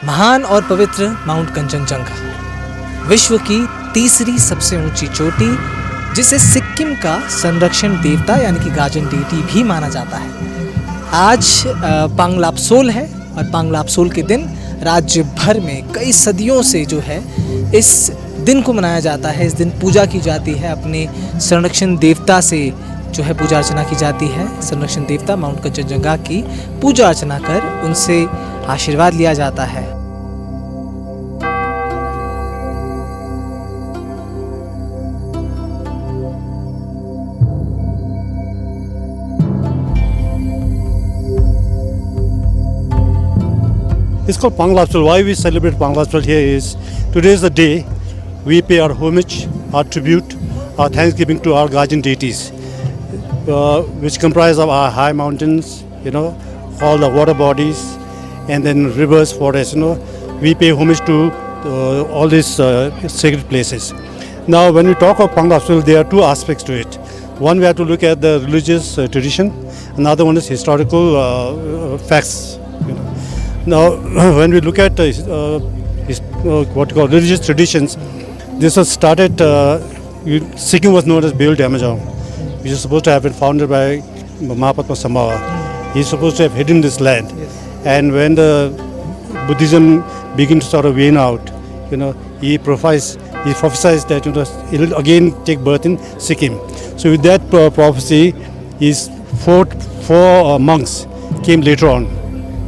महान और पवित्र माउंट कंचनजंगा, विश्व की तीसरी सबसे ऊंची चोटी, जिसे सिक्किम का संरक्षण देवता यानी कि गार्जियन डीटी भी माना जाता है। आज पांग लाब्सोल है और पांग लाब्सोल के दिन राज्य भर में कई सदियों से जो है इस दिन को मनाया जाता है। इस दिन पूजा की जाती है, अपने संरक्षण देवता से जो है पूजा अर्चना की जाती है। संरक्षण देवता माउंट कंचनजंगा की पूजा अर्चना कर उनसे आशीर्वाद लिया जाता है। It's called Paang Lapsol. Why we celebrate Paang Lapsol here is today is the day we pay our homage, our tribute, our thanksgiving to our guardian deities, which comprise of our high mountains, all the water bodies, and then rivers, forests. We pay homage to all these sacred places. Now, when we talk of Paang Lapsol, there are two aspects to it. One, we have to look at the religious tradition. Another one is historical facts. Now, when we look at what you call religious traditions, this was started. Sikkim was known as Beul Damajong, which is supposed to have been founded by Mahapadma Samawa. He's supposed to have hidden this land, and when the Buddhism began to sort of wane out, he prophesied that it will again take birth in Sikkim. So, with that prophecy, his four monks came later on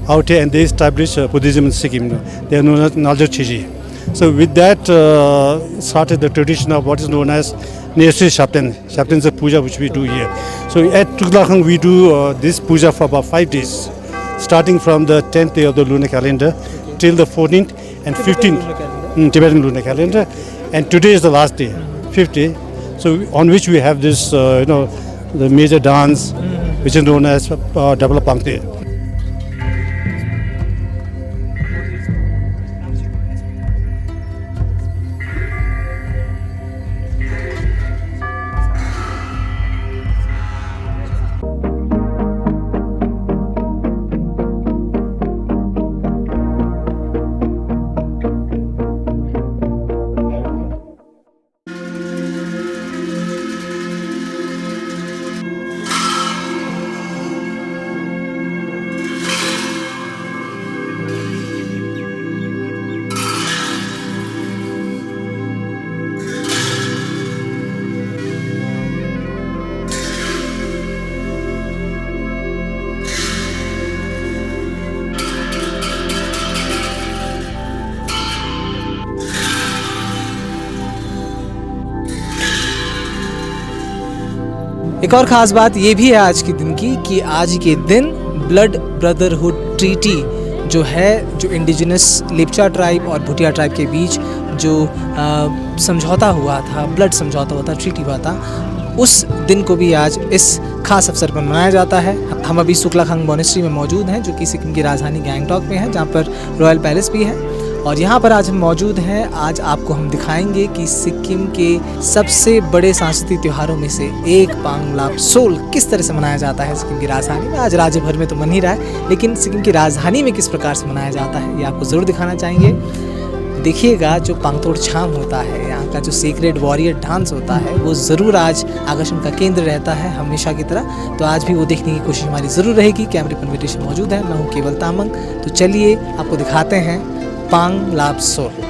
out here and they established Buddhism in Sikkim. They are known as Naljar Chiji. So with that started the tradition of what is known as Nesri Shapten. Shapten is a puja which we do here. So at Tuglakhang we do this puja for about 5 days, starting from the 10th day of the lunar calendar till the 14th and 15th Tibetan lunar calendar. And today is the last day, 5th day. So on which we have this, the major dance, which is known as Dabla Pangte. एक और ख़ास बात ये भी है आज के दिन की कि आज के दिन ब्लड ब्रदरहुड ट्रीटी जो है, जो इंडिजिनस लेप्चा ट्राइब और भूटिया ट्राइब के बीच जो समझौता हुआ था, ब्लड समझौता हुआ था, ट्रीटी हुआ था, उस दिन को भी आज इस खास अवसर पर मनाया जाता है। हम अभी सुक्लाखांग मोनेस्ट्री में मौजूद हैं, जो कि सिक्किम की राजधानी गैंगटॉक में है, जहाँ पर रॉयल पैलेस भी है। और यहाँ पर आज हम मौजूद हैं। आज आपको हम दिखाएंगे कि सिक्किम के सबसे बड़े सांस्कृतिक त्योहारों में से एक पांग लाब्सोल किस तरह से मनाया जाता है सिक्किम की राजधानी में। आज राज्य भर में तो मन ही रहा है, लेकिन सिक्किम की राजधानी में किस प्रकार से मनाया जाता है ये आपको ज़रूर दिखाना चाहेंगे। देखिएगा, जो पांगतोड़ छाम होता है, यहाँ का जो सीक्रेट वॉरियर डांस होता है, वो ज़रूर आज आकर्षण का केंद्र रहता है हमेशा की तरह। तो आज भी वो देखने की कोशिश हमारी ज़रूर रहेगी। कैमरे पर इन्विटेशन मौजूद है, मैं हूँ केवल तामंग। तो चलिए आपको दिखाते हैं पांग Lhabsol.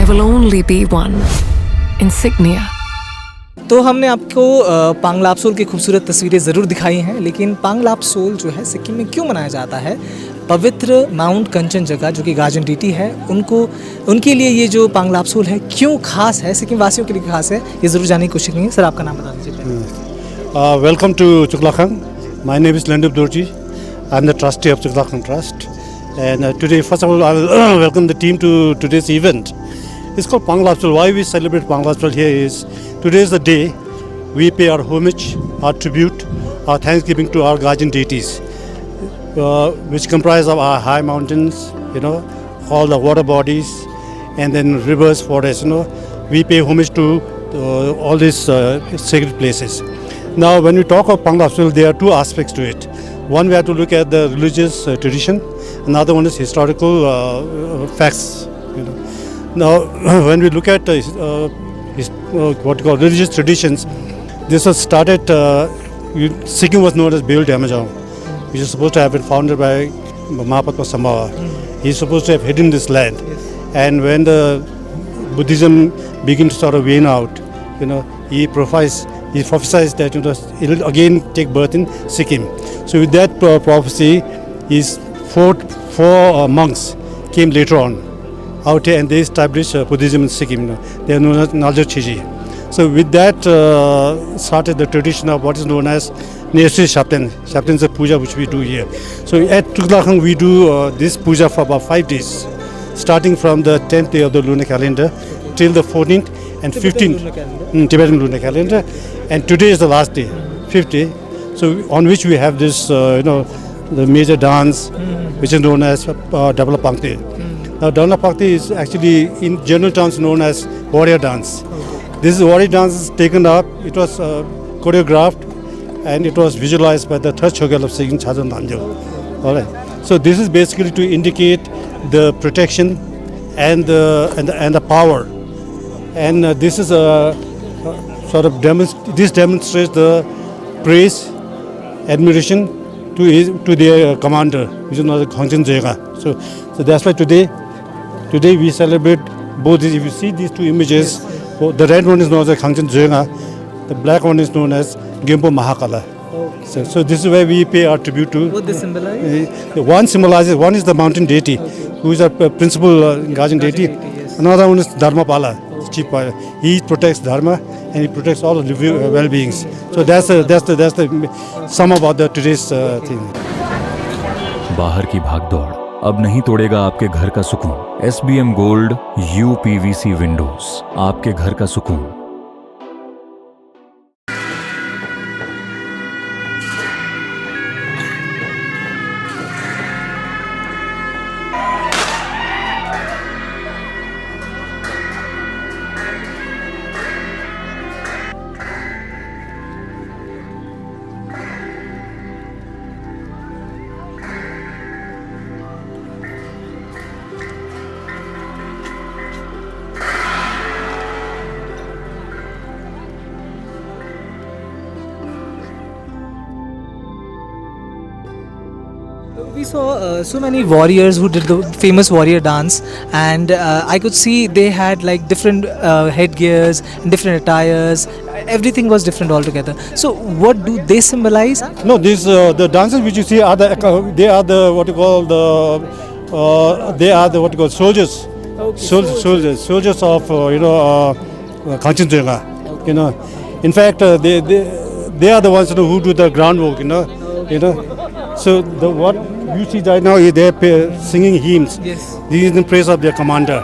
there will only be one insignia. तो हमने आपको पांग लापसोल की खूबसूरत तस्वीरें ज़रूर दिखाई हैं, लेकिन पांग लापसोल जो है सिक्किम में क्यों मनाया जाता है? पवित्र माउंट कंचनजंगा जो कि गाजन डीटी है, उनके लिए ये जो पांग लापसोल है क्यों खास है, सिक्किम वासियों के लिए खास है, ये ज़रूर जानने की कोशिश करेंगे। सर, आपका नाम बता दीजिए। Welcome to Chuklakhang. My name is Lendup Dorji. I'm the trustee of Chuklakhang Trust. And today, first of all, I will welcome the team to today's event. It's called Paang Lapsol. Why we celebrate Paang Lapsol here is today is the day we pay our homage, our tribute, our thanksgiving to our guardian deities, which comprise of our high mountains, all the water bodies, and then rivers, forests. We pay homage to all these sacred places. Now, when we talk of Paang Lapsol, there are two aspects to it. One, we have to look at the religious tradition. Another one is historical facts. Now, when we look at what we call religious traditions, this was started. Sikkim was known as Beul Damajong, which is supposed to have been founded by Mahapadma Samawa. He's supposed to have hidden this land, and when the Buddhism began to sort of wane out, he prophesied that it will again take birth in Sikkim. So with that prophecy, his four monks came later on out here and they established Buddhism in Sikkim. They are known as Naljo Chiji. So with that started the tradition of what is known as Nesri Shapten. Shapten is a puja which we do here. So at Chuklakhang we do this puja for about 5 days, starting from the 10th day of the lunar calendar till the 14th and 15th Tibetan lunar calendar. And today is the last day, 5th day. So on which we have this, the major dance, which is known as Dabla Pangti. Now, Dabla Pangti is actually, in general terms, known as warrior dance. This warrior dance is taken up. It was choreographed, and it was visualized by the third Chogyal of Sikkim, Chazon Danjo. All right. So this is basically to indicate the protection and the power, and this is a sort of this demonstrates the praise, admiration to their commander, which is known as Khangchen Jega. So that's why today we celebrate both these. If you see these two images, the red one is known as Khangchen Jega, the black one is known as Gempo Mahakala. So this is where we pay our tribute to. What they symbolize? One is the mountain deity, who is our principal guardian deity. Yes. Another one is Dharmapala, chief. He protects Dharma and he protects all the well-beings. So that's the sum about today's thing. बाहर की भागदौड़ अब नहीं तोड़ेगा आपके घर का सुकून। SBM gold UPVC Windows, आपके घर का सुकून। We saw so many warriors who did the famous warrior dance, and I could see they had like different headgears, different attires. Everything was different altogether. So, what do they symbolize? No, these the dances which you see are they are the what you call soldiers. Okay, Soldiers of Khangchen Jega. In fact, they are the ones who do the groundwork. So what you see right now, they are singing hymns. Yes. These is in praise of their commander.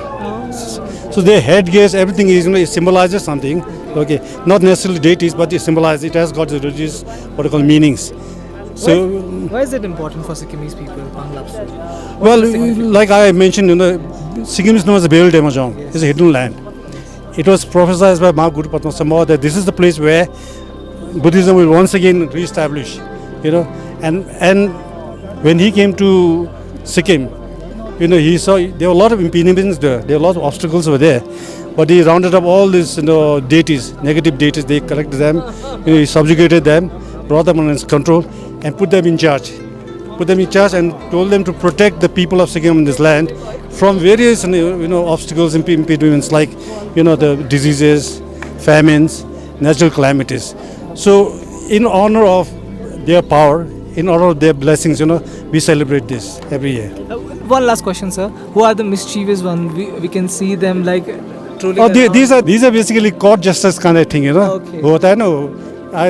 So their headgears, everything is it symbolizes something. Okay, not necessarily deities, but it symbolizes. It has got the religious what you call meanings. So Why is it important for Sikkimese people, Paang Lapsol? well, like I mentioned, Sikkim is known as the Beul Damajong. It's a hidden land. It was prophesied by Maha Guru Padma Samawa that this is the place where Buddhism will once again re-establish. And when he came to Sikkim, he saw there were a lot of impediments there. There were a lot of obstacles over there. But he rounded up all these, deities, negative deities. They collected them, he subjugated them, brought them under his control, and put them in charge. put them in charge and told them to protect the people of Sikkim in this land from various obstacles and impediments like the diseases, famines, natural calamities. So in honor of their power, in honor of their blessings, we celebrate this every year. One last question, sir. Who are the mischievous ones? We can see them like trolling Oh, around. these are basically court justice kind of thing, Okay. What I know,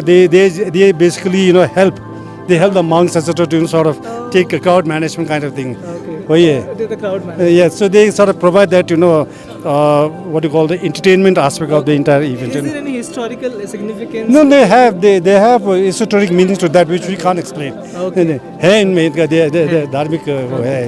they basically help. They help the monks etc. to sort of take a crowd management kind of thing. Okay. Oh yeah. They're the crowd man. Yeah, so they sort of provide that, what you call the entertainment aspect of the entire event. Is there any historical significance? No, they have esoteric meanings to that which we can't explain. Okay. है इनमें इनका दे धार्मिक वो है.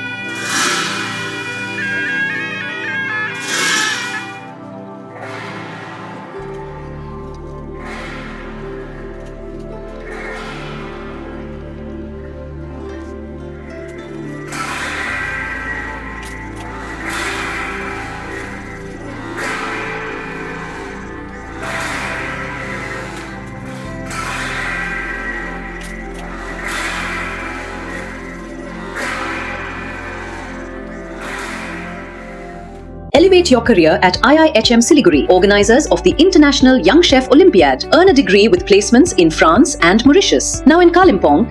Elevate your career at IIHM Siliguri, organizers of the International Young Chef Olympiad. Earn a degree with placements in France and Mauritius. Now in Kalimpong,